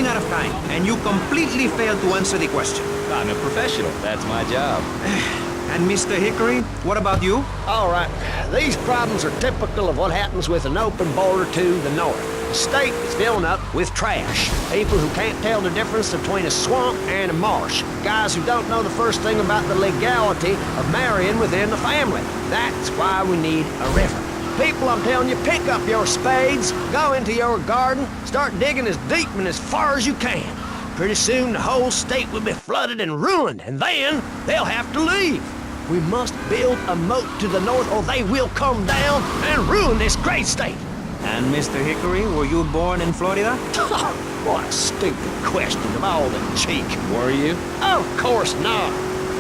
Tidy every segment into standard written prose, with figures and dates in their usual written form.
running out of time, and you completely failed to answer the question. I'm a professional. That's my job. And Mr. Hickory, what about you? All right, these problems are typical of what happens with an open border to the north. The state is filling up with trash. People who can't tell the difference between a swamp and a marsh. Guys who don't know the first thing about the legality of marrying within the family. That's why we need a river. People, I'm telling you, pick up your spades, go into your garden, start digging as deep and as far as you can. Pretty soon the whole state will be flooded and ruined, and then they'll have to leave. We must build a moat to the north or they will come down and ruin this great state. And Mr. Hickory, were you born in Florida? What a stupid question of all the cheek. Were you? Of course not.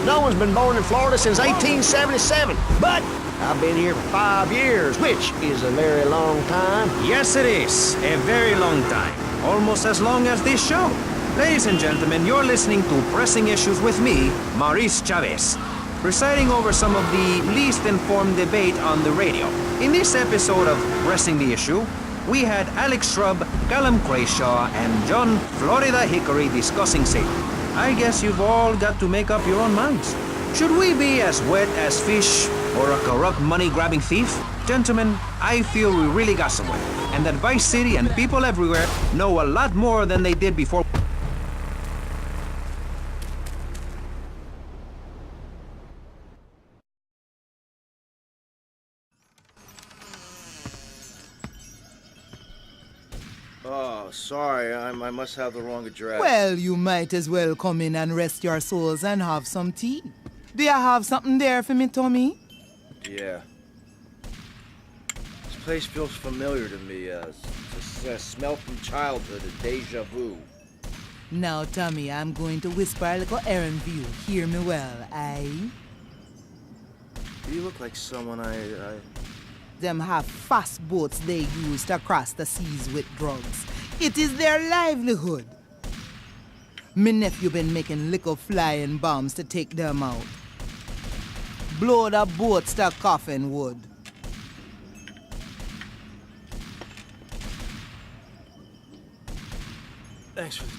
No one's been born in Florida since 1877. But I've been here for 5 years, which is a very long time. Yes, it is. A very long time. Almost as long as this show. Ladies and gentlemen, you're listening to Pressing Issues with me, Maurice Chavez, presiding over some of the least informed debate on the radio. In this episode of Pressing the Issue, we had Alex Shrub, Callum Crayshaw, and John Florida Hickory discussing safety. I guess you've all got to make up your own minds. Should we be as wet as fish or a corrupt money-grabbing thief? Gentlemen, I feel we really got somewhere, and that Vice City and people everywhere know a lot more than they did before. Oh, sorry, I must have the wrong address. Well, you might as well come in and rest your souls and have some tea. Do you have something there for me, Tommy? Yeah. This place feels familiar to me. It's a smell from childhood, a deja vu. Now, Tommy, I'm going to whisper a little errand for you. Hear me well, aye? You look like someone I... Them have fast boats they use to cross the seas with drugs. It is their livelihood. Me nephew been making little flying bombs to take them out. Blow the boats to coffin wood. Thanks for the tea.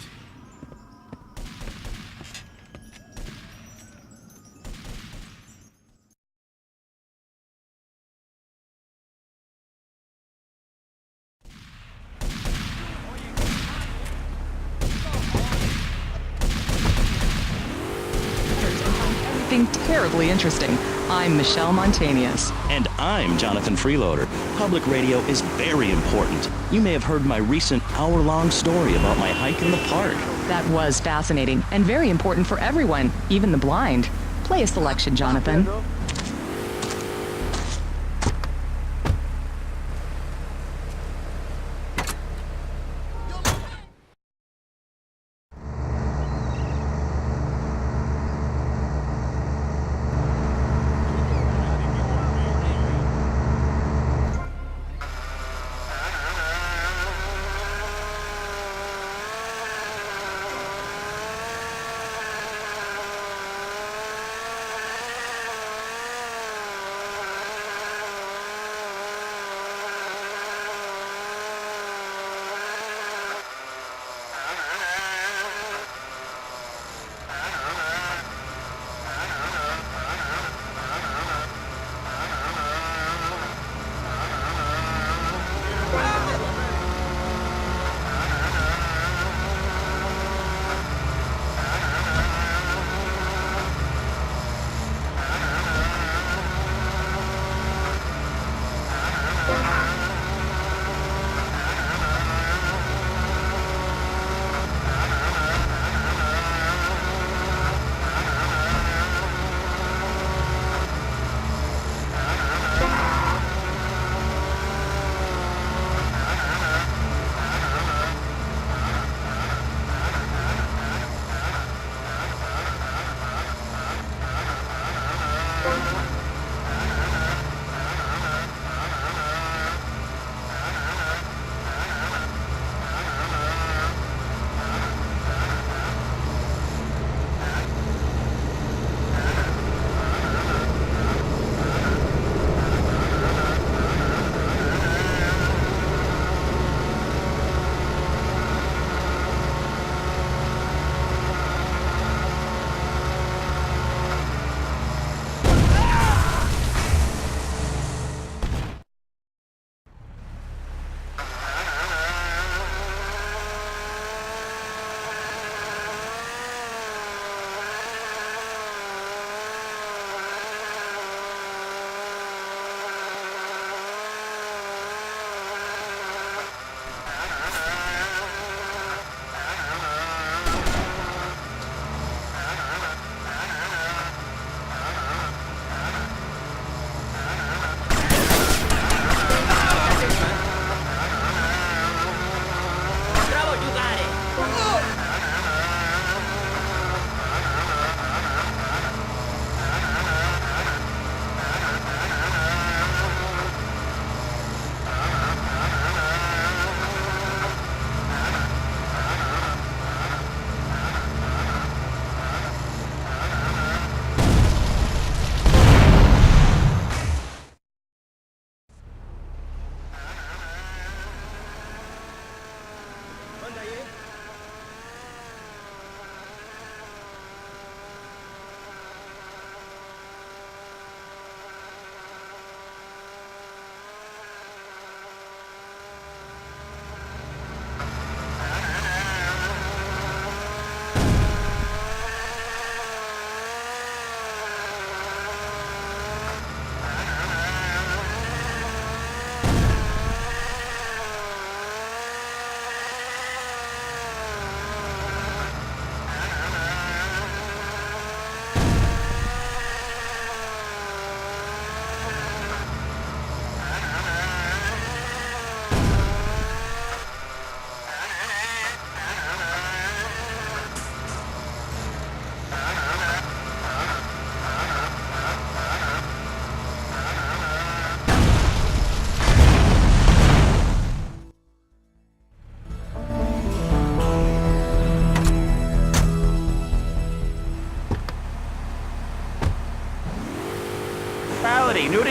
Terribly interesting. I'm Michelle Montanius. And I'm Jonathan Freeloader. Public radio is very important. You may have heard my recent hour-long story about my hike in the park. That was fascinating and very important for everyone, even the blind. Play a selection, Jonathan.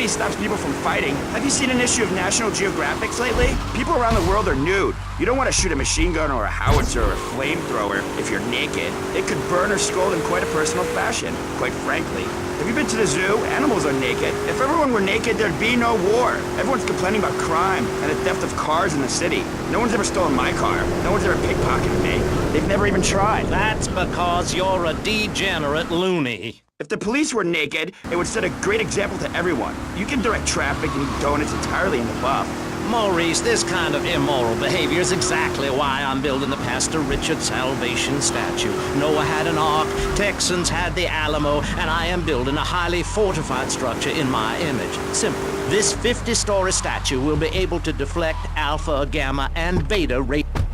nudity stops people from fighting. Have you seen an issue of National Geographic lately? People around the world are nude. You don't want to shoot a machine gun or a howitzer or a flamethrower if you're naked. It could burn or scold in quite a personal fashion, quite frankly. Have you been to the zoo? Animals are naked. If everyone were naked, there'd be no war. Everyone's complaining about crime and the theft of cars in the city. No one's ever stolen my car. No one's ever pickpocketed me. They've never even tried. That's because you're a degenerate loony. If the police were naked, it would set a great example to everyone. You can direct traffic and eat donuts entirely in the buff. Maurice, this kind of immoral behavior is exactly why I'm building the Pastor Richard Salvation statue. Noah had an ark, Texans had the Alamo, and I am building a highly fortified structure in my image. Simple. This 50-story statue will be able to deflect alpha, gamma, and beta radiation.